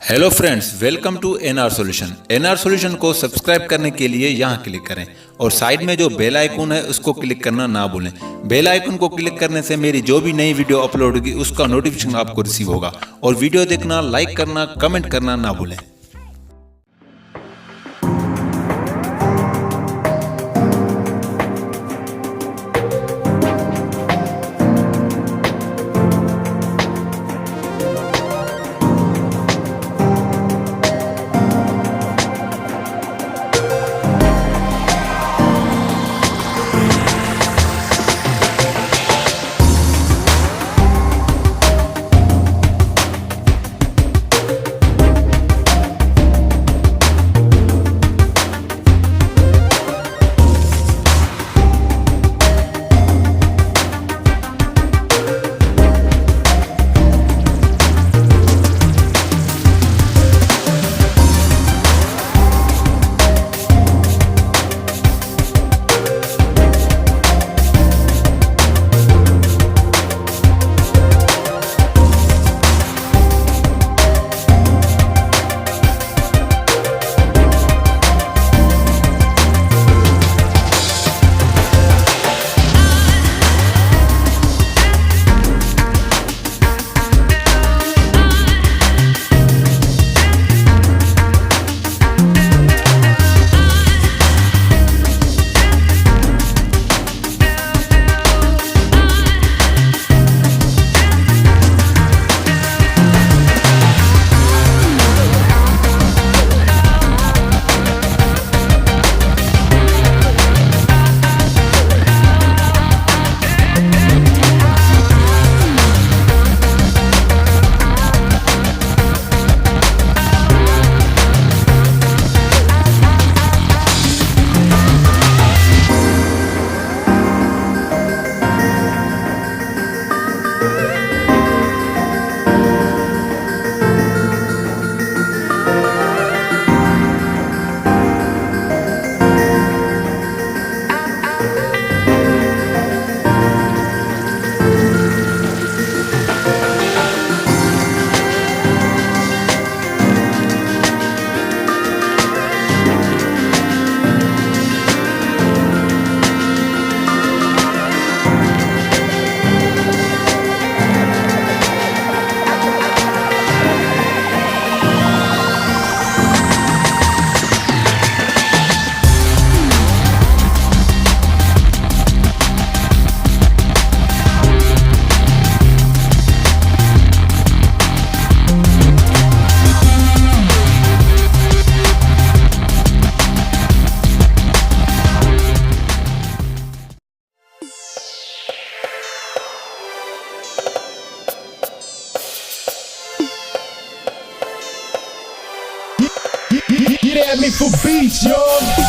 Hello friends, welcome to NR solution. NR solution को subscribe करने के लिए यहाँ क्लिक करें और साइड में जो बेल आइकन है उसको क्लिक करना ना भूलें। बेल आइकन को क्लिक करने से मेरी जो भी नई वीडियो अपलोड होगी उसका नोटिफिकेशन आपको रिसीव होगा। और वीडियो देखना, लाइक करना, कमेंट करना ना भूलें। Get at me for beats, yo.